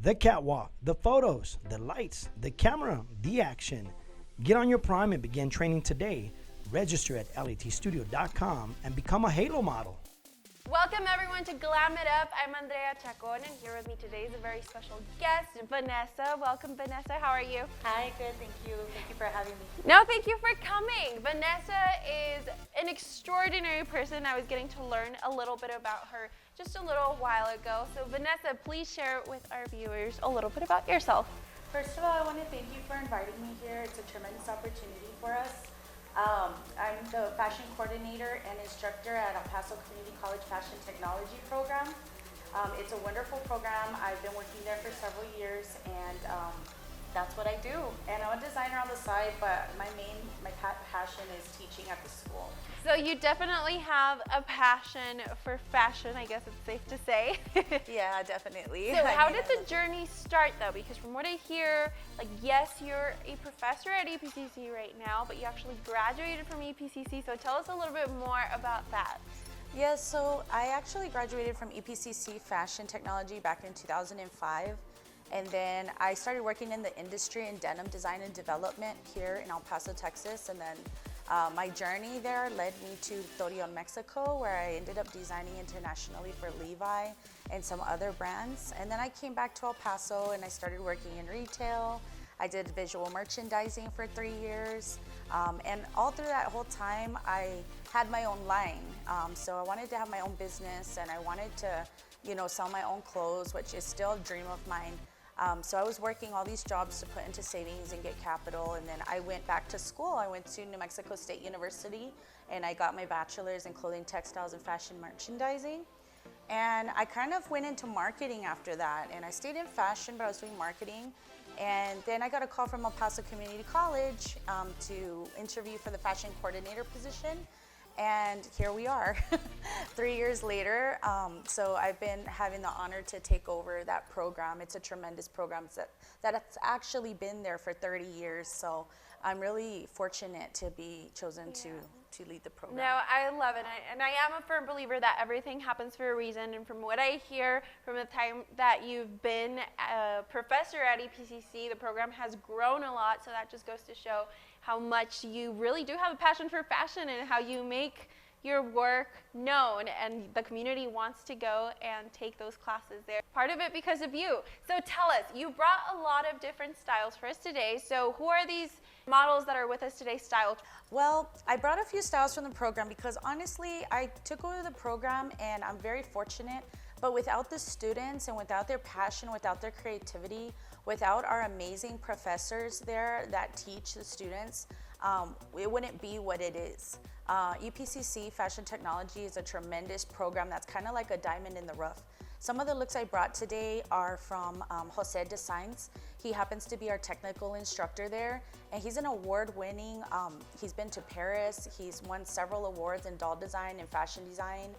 the catwalk, the photos, the lights, the camera, the action. Get on your prime and begin training today. Register at latstudio.com and become a Halo model. Welcome everyone to Glam It Up. I'm Andrea Chacon, and here with me today is a very special guest, Vanessa. Welcome, Vanessa. How are you? Hi, good, thank you. Thank you for having me. No, thank you for coming. Vanessa is an extraordinary person. I was getting to learn a little bit about her just a little while ago. So Vanessa, please share with our viewers a little bit about yourself. First of all, I want to thank you for inviting me here. It's a tremendous opportunity for us. I'm the fashion coordinator and instructor at Paso Community College Fashion Technology program. It's a wonderful program. I've been working there for several years, and that's what I do. And I'm a designer on the side, but my passion is teaching at the school. So you definitely have a passion for fashion, I guess it's safe to say. Yeah, definitely. So how did the journey start though? Because from what I hear, like yes, you're a professor at EPCC right now, but you actually graduated from EPCC. So tell us a little bit more about that. Yes, so I actually graduated from EPCC Fashion Technology back in 2005. And then I started working in the industry in denim design and development here in El Paso, Texas. And then my journey there led me to Torreon, Mexico, where I ended up designing internationally for Levi and some other brands. And then I came back to El Paso and I started working in retail. I did visual merchandising for 3 years. And all through that whole time, I had my own line. So I wanted to have my own business and I wanted to, sell my own clothes, which is still a dream of mine. So I was working all these jobs to put into savings and get capital, and then I went back to school. I went to New Mexico State University and I got my bachelor's in clothing, textiles, and fashion merchandising. And I kind of went into marketing after that, and I stayed in fashion, but I was doing marketing. And then I got a call from El Paso Community College to interview for the fashion coordinator position. And here we are 3 years later. So I've been having the honor to take over that program. It's a tremendous program that's actually been there for 30 years. So I'm really fortunate to be chosen to lead the program. No, I love it. And I am a firm believer that everything happens for a reason. And from what I hear from the time that you've been a professor at EPCC, the program has grown a lot. So that just goes to show how much you really do have a passion for fashion and how you make your work known, and the community wants to go and take those classes there. Part of it because of you. So tell us, you brought a lot of different styles for us today. So who are these models that are with us today styled? Well, I brought a few styles from the program because honestly, I took over the program and I'm very fortunate, but without the students and without their passion, without their creativity, without our amazing professors there that teach the students, it wouldn't be what it is. EPCC Fashion Technology is a tremendous program that's kind of like a diamond in the rough. Some of the looks I brought today are from Jose Designs. He happens to be our technical instructor there, and he's an award-winning, he's been to Paris, he's won several awards in doll design and fashion design.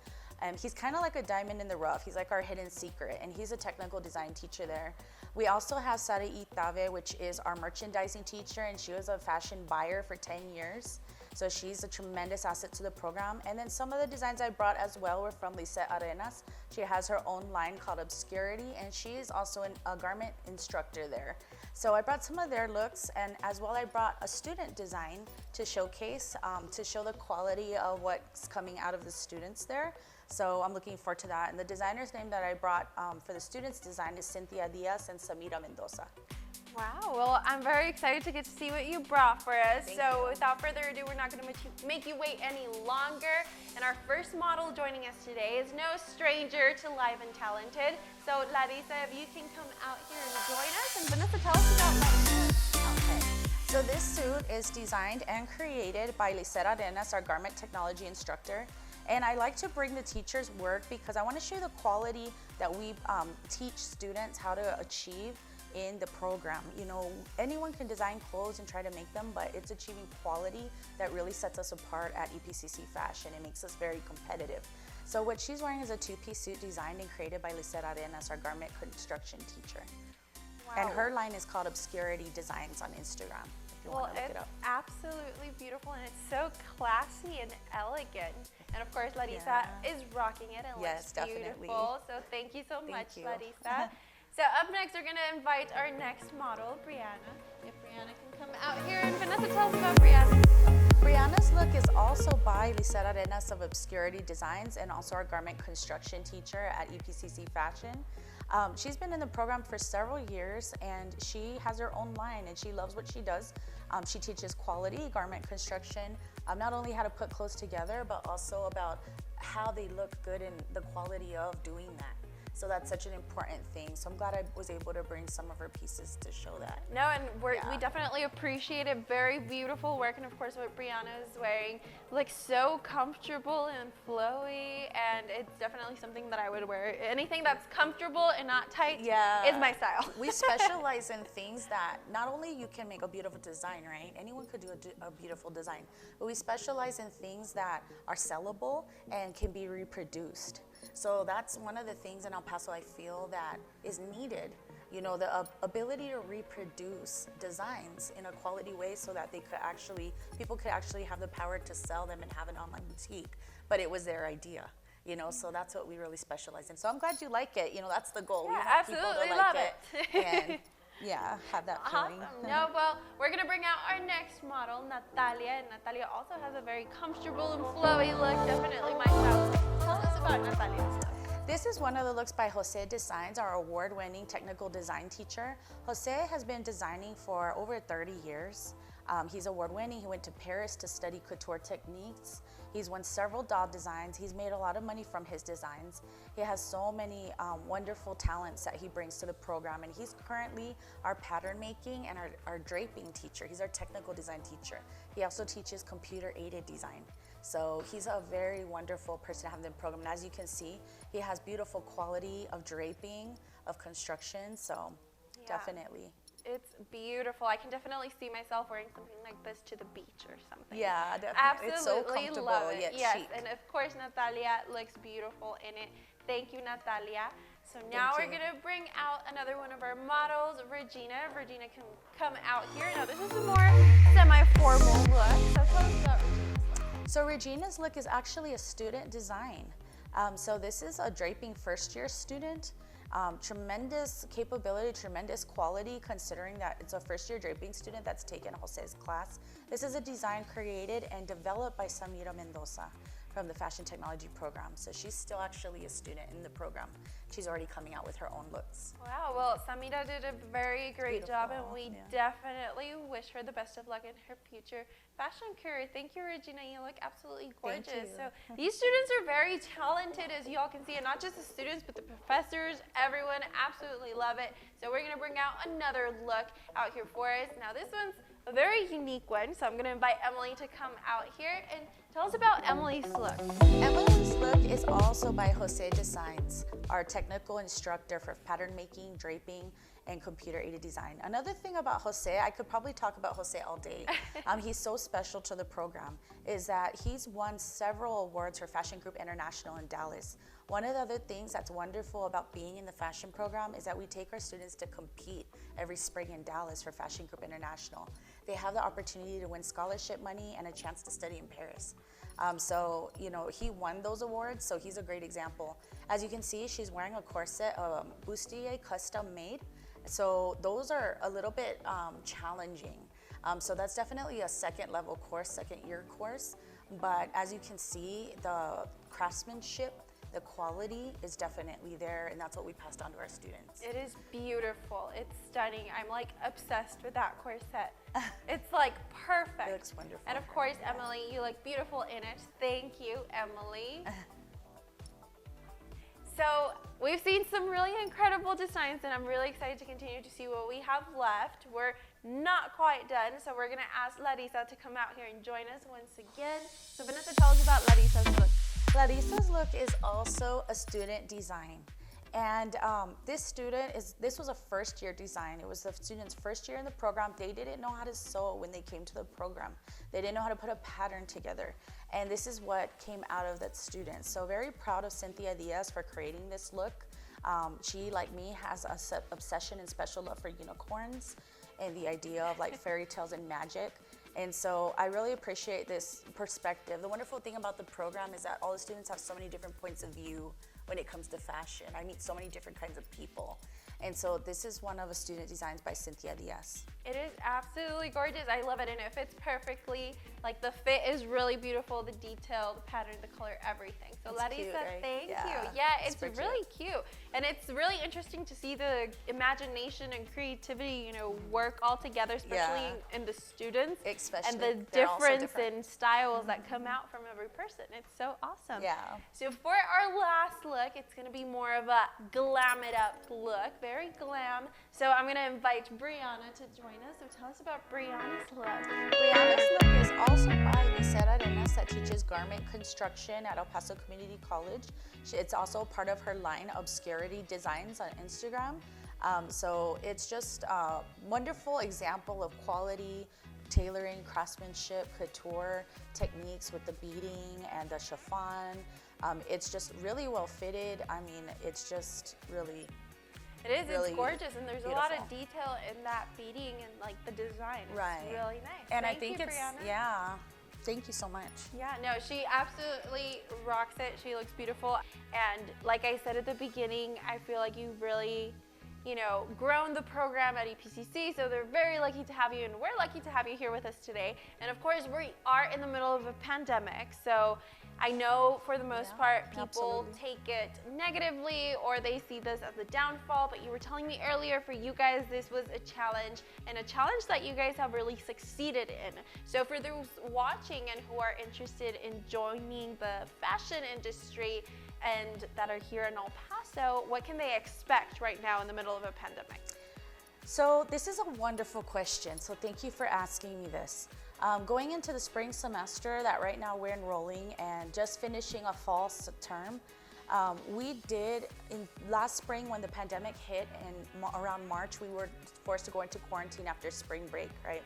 He's kind of like a diamond in the rough. He's like our hidden secret, and he's a technical design teacher there. We also have Sara Itave, which is our merchandising teacher, and she was a fashion buyer for 10 years. So she's a tremendous asset to the program. And then some of the designs I brought as well were from Lisette Arenas. She has her own line called Obscurity, and she is also a garment instructor there. So I brought some of their looks, and as well I brought a student design to showcase, to show the quality of what's coming out of the students there. So I'm looking forward to that. And the designer's name that I brought for the students' design is Cynthia Diaz and Samira Mendoza. Wow, well, I'm very excited to get to see what you brought for us. Thank So you. without further ado, we're not going to make you wait any longer. And our first model joining us today is no stranger to Live and Talented. So Larissa, if you can come out here and join us. And Vanessa, tell us about Larissa. Okay. So this suit is designed and created by Lisette Arenas, our garment technology instructor. And I like to bring the teacher's work because I want to show you the quality that we teach students how to achieve in the program. Anyone can design clothes and try to make them, but it's achieving quality that really sets us apart at EPCC Fashion. It makes us very competitive. So what she's wearing is a two-piece suit designed and created by Lisette Arenas, our garment construction teacher. Wow. And her line is called Obscurity Designs on Instagram. Well, want to look it's it up. absolutely beautiful, and it's so classy and elegant. And of course, Larissa is rocking it and Yes, looks definitely. beautiful. So thank you so much, you. Larissa. So up next, we're gonna invite our next model, Brianna. If Brianna can come out here, and Vanessa, tell us about Brianna. Brianna's look is also by Lisette Arenas of Obscurity Designs and also our garment construction teacher at EPCC Fashion. She's been in the program for several years and she has her own line and she loves what she does. She teaches quality garment construction, not only how to put clothes together, but also about how they look good and the quality of doing that. So that's such an important thing. So I'm glad I was able to bring some of her pieces to show that. No, and we definitely appreciate it. Very beautiful work, and of course what Brianna is wearing looks so comfortable and flowy, and it's definitely something that I would wear. Anything that's comfortable and not tight is my style. We specialize in things that not only you can make a beautiful design, right? Anyone could do a beautiful design, but we specialize in things that are sellable and can be reproduced. So that's one of the things in El Paso I feel that is needed. You know, the ability to reproduce designs in a quality way so that people could actually have the power to sell them and have an online boutique, but it was their idea. You know, so that's what we really specialize in. So I'm glad you like it. You know, that's the goal. Yeah, we want absolutely people to like love it. And yeah, have that feeling. Awesome. No, well, we're gonna bring out our next model, Natalia. And Natalia also has a very comfortable and flowy look, definitely my style. Tell us about Natalia's look. This is one of the looks by Jose Designs, our award-winning technical design teacher. Jose has been designing for over 30 years. He's award-winning. He went to Paris to study couture techniques. He's won several doll designs. He's made a lot of money from his designs. He has so many wonderful talents that he brings to the program, and he's currently our pattern making and our draping teacher. He's our technical design teacher. He also teaches computer-aided design. So he's a very wonderful person to have in the program. And as you can see, he has beautiful quality of draping, of construction, so definitely. It's beautiful. I can definitely see myself wearing something like this to the beach or something. Yeah, definitely. Absolutely it's so comfortable love it. yet yes, chic. and of course Natalia looks beautiful in it. Thank you, Natalia. So now we're gonna bring out another one of our models, Regina. Regina can come out here. Now this is a more semi-formal look. So tell us about Regina's look. So Regina's look is actually a student design. So this is a draping first-year student. Tremendous capability, tremendous quality, considering that it's a first-year draping student that's taken Jose's class. This is a design created and developed by Samira Mendoza from the Fashion Technology program. So she's still actually a student in the program. She's already coming out with her own looks. Wow, well, Samira did a very great job, and we yeah. definitely wish her the best of luck in her future fashion career. Thank you, Regina. You look absolutely gorgeous. Thank you. So these students are very talented, as you all can see, and not just the students, but the professors, everyone absolutely love it. So we're gonna bring out another look out here for us. Now this one's a very unique one, so I'm gonna invite Emily to come out here and tell us about Emily's look. Emily's look is also by Jose Designs, our technical instructor for pattern making, draping, and computer-aided design. Another thing about Jose, I could probably talk about Jose all day. He's so special to the program, is that he's won several awards for Fashion Group International in Dallas. One of the other things that's wonderful about being in the fashion program is that we take our students to compete every spring in Dallas for Fashion Group International. They have the opportunity to win scholarship money and a chance to study in Paris. So, you know, he won those awards, so he's a great example. As you can see, she's wearing a corset, bustier custom made. So those are a little bit challenging. So that's definitely a second year course. But as you can see, the craftsmanship, the quality is definitely there, and that's what we passed on to our students. It is beautiful. It's stunning. I'm like obsessed with that corset. It's like perfect. It looks wonderful. And of course, Emily, you look beautiful in it. Thank you, Emily. So we've seen some really incredible designs, and I'm really excited to continue to see what we have left. We're not quite done, so we're gonna ask Larissa to come out here and join us once again. So Vanessa, tell us about Larissa's look. Larissa's look is also a student design. And this was a first-year design. It was the students' first year in the program. They didn't know how to sew when they came to the program. They didn't know how to put a pattern together. And this is what came out of that student. So very proud of Cynthia Diaz for creating this look. She, like me, has an obsession and special love for unicorns and the idea of like fairy tales and magic. And so I really appreciate this perspective. The wonderful thing about the program is that all the students have so many different points of view when it comes to fashion. I meet so many different kinds of people. And so this is one of the student designs by Cynthia Diaz. It is absolutely gorgeous. I love it, and it fits perfectly. Like, the fit is really beautiful, the detail, the pattern, the color, everything. So It's Larissa, cute, right? thank Yeah, you. Yeah, it's super really cute. And it's really interesting to see the imagination and creativity, you know, work all together, especially in the students. Especially, and the they're also difference different. in styles that come out from every person. It's so awesome. Yeah. So for our last look, it's going to be more of a glam it up look, very glam. So I'm going to invite Brianna to join us. So tell us about Brianna's look. Brianna's look is also by Vanessa that teaches garment construction at El Paso Community College. It's also part of her line, Obscurity Designs, on Instagram. So it's just a wonderful example of quality, tailoring, craftsmanship, couture techniques with the beading and the chiffon. It's just really well fitted. I mean, it's just really It is, really it's gorgeous, and there's a lot of beautiful. detail in that beading and like the design. Right. It's really nice. And Thank I think you, it's, Brianna. yeah, thank you so much. Yeah, no, she absolutely rocks it. She looks beautiful. And like I said at the beginning, I feel like you've really, you know, grown the program at EPCC. So they're very lucky to have you, and we're lucky to have you here with us today. And of course, we are in the middle of a pandemic. So I know for the most part, people absolutely. take it negatively or they see this as a downfall. But you were telling me earlier, for you guys, this was a challenge, and a challenge that you guys have really succeeded in. So for those watching and who are interested in joining the fashion industry and that are here in El Paso, what can they expect right now in the middle of a pandemic? So this is a wonderful question. So thank you for asking me this. Going into the spring semester that right now we're enrolling and just finishing a fall term, we did in last spring when the pandemic hit in around March, we were forced to go into quarantine after spring break, right?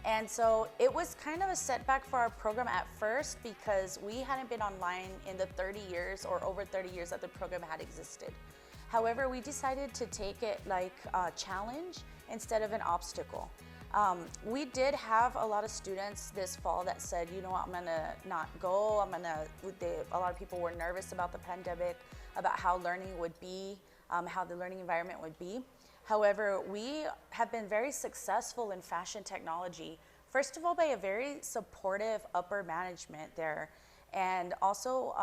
And so it was kind of a setback for our program at first because we hadn't been online in the 30 years or over 30 years that the program had existed. However, we decided to take it like a challenge instead of an obstacle. We did have a lot of students this fall that said, you know what, I'm gonna not go. A lot of people were nervous about the pandemic, about how learning would be, how the learning environment would be. However, we have been very successful in fashion technology. First of all, by a very supportive upper management there. And also,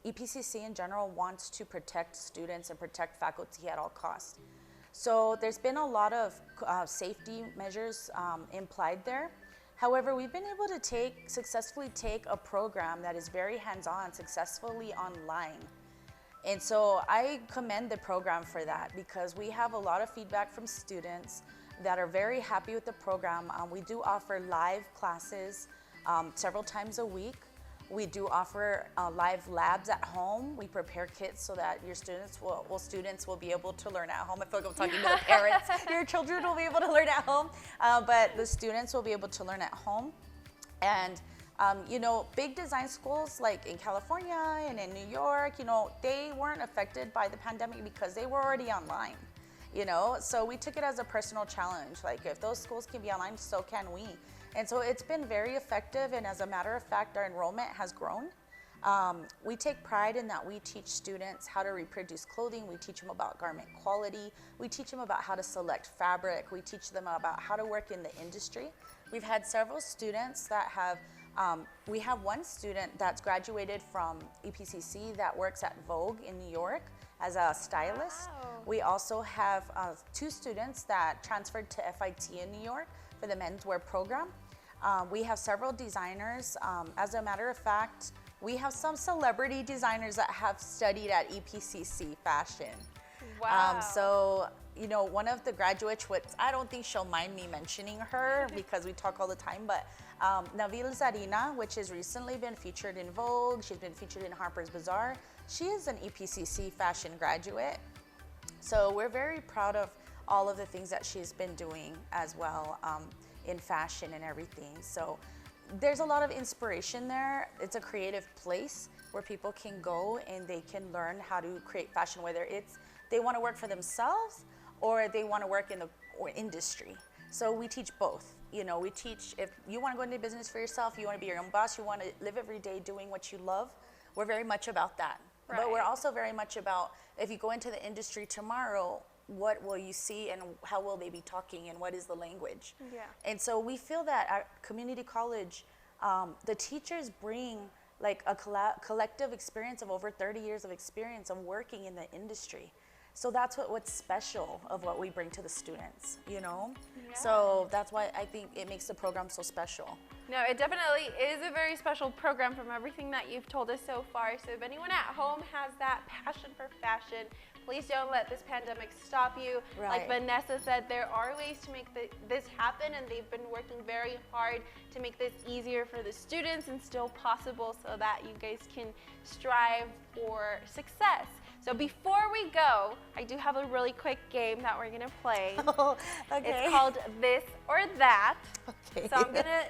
EPCC in general wants to protect students and protect faculty at all costs. So there's been a lot of safety measures implied there. However, we've been able to successfully take a program that is very hands-on, successfully online. And so I commend the program for that because we have a lot of feedback from students that are very happy with the program. We do offer live classes several times a week. We do offer live labs at home. We prepare kits so that your students will be able to learn at home. I feel like I'm talking to the parents. Your children will be able to learn at home, but the students will be able to learn at home. And you know, big design schools like in California and in New York, you know, they weren't affected by the pandemic because they were already online, you know? So we took it as a personal challenge. Like, if those schools can be online, so can we. And so it's been very effective, and as a matter of fact, our enrollment has grown. We take pride in that we teach students how to reproduce clothing. We teach them about garment quality. We teach them about how to select fabric. We teach them about how to work in the industry. We've had several students that have, we have one student that's graduated from EPCC that works at Vogue in New York as a stylist. Wow. We also have 2 students that transferred to FIT in New York for the menswear program. We have several designers. As a matter of fact, we have some celebrity designers that have studied at EPCC fashion. Wow. So, you know, one of the graduates, I don't think she'll mind me mentioning her because we talk all the time, but Nabil Zarina, which has recently been featured in Vogue, she's been featured in Harper's Bazaar. She is an EPCC fashion graduate. So we're very proud of all of the things that she's been doing as well in fashion and everything. So there's a lot of inspiration there. It's a creative place where people can go and they can learn how to create fashion, whether it's they want to work for themselves or they want to work in the industry. So we teach both. We teach if you want to go into business for yourself, you want to be your own boss, you want to live every day doing what you love. We're very much about that. Right. But we're also very much about if you go into the industry tomorrow, what will you see and how will they be talking and what is the language? Yeah. And so we feel that at community college, the teachers bring like a collective experience of over 30 years of experience of working in the industry. So that's what's special of what we bring to the students, Yeah. So that's why I think it makes the program so special. No, it definitely is a very special program from everything that you've told us so far. So if anyone at home has that passion for fashion, please don't let this pandemic stop you. Right. Like Vanessa said, there are ways to make this happen, and they've been working very hard to make this easier for the students and still possible so that you guys can strive for success. So before we go, I do have a really quick game that we're gonna play. Oh, okay. It's called This or That. Okay. So I'm gonna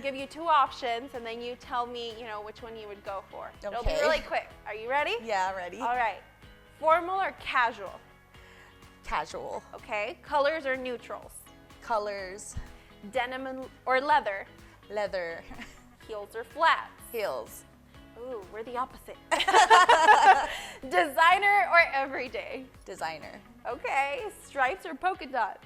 give you two options, and then you tell me, which one you would go for. It'll be Okay. really quick. Are you ready? Yeah, ready. All right. Formal or casual? Casual. Okay. Colors or neutrals? Colors. Denim or leather? Leather. Heels or flats? Heels. Ooh, we're the opposite. Designer or everyday? Designer. Okay. Stripes or polka dots?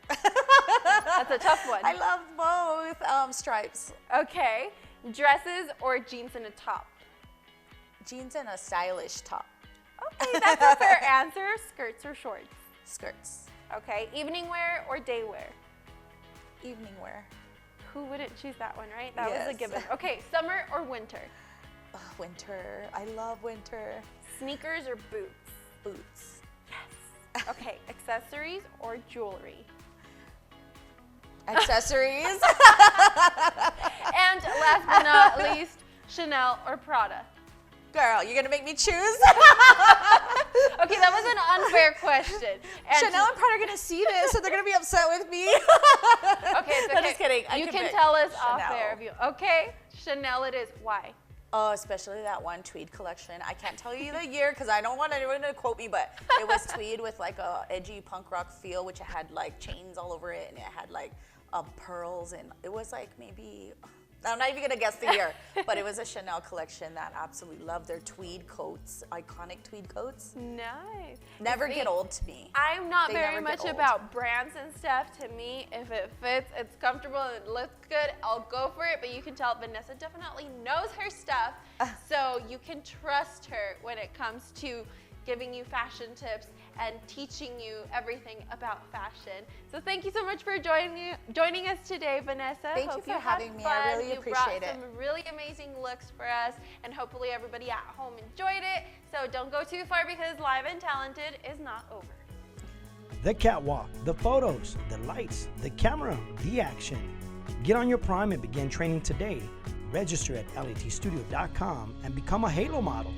That's a tough one. I love both. Stripes. Okay. Dresses or jeans and a top? Jeans and a stylish top. Okay, that's a fair answer. Skirts or shorts? Skirts. Okay. Evening wear or day wear? Evening wear. Who wouldn't choose that one, right? That was a Yes. given. Okay, summer or winter? Winter. I love winter. Sneakers or boots? Boots. Yes. Okay, accessories or jewelry? Accessories. And last but not least, Chanel or Prada? Girl, you're gonna make me choose? Okay, that was an unfair question. And Chanel and Prada are gonna see this, so they're gonna be upset with me. Okay, it's No, okay. just kidding. I You can can pick tell us off Chanel. there if you. Okay, Chanel it is. Why? Oh, especially that one tweed collection. I can't tell you the year because I don't want anyone to quote me, but it was tweed with like a edgy punk rock feel, which it had like chains all over it, and it had like pearls, and it was like maybe. I'm not even gonna guess the year, but it was a Chanel collection that I absolutely loved. Their tweed coats, iconic tweed coats. Nice. Never See, get old to me. I'm not They very never much get old. about brands and stuff. To me, if it fits, it's comfortable, and it looks good, I'll go for it. But you can tell Vanessa definitely knows her stuff, so you can trust her when it comes to giving you fashion tips and teaching you everything about fashion. So thank you so much for joining us today, Vanessa. Thank you for having me. I really appreciate it. You brought some really amazing looks for us, and hopefully everybody at home enjoyed it. So don't go too far because Live and Talented is not over. The catwalk, the photos, the lights, the camera, the action. Get on your Prime and begin training today. Register at letstudio.com and become a Halo model.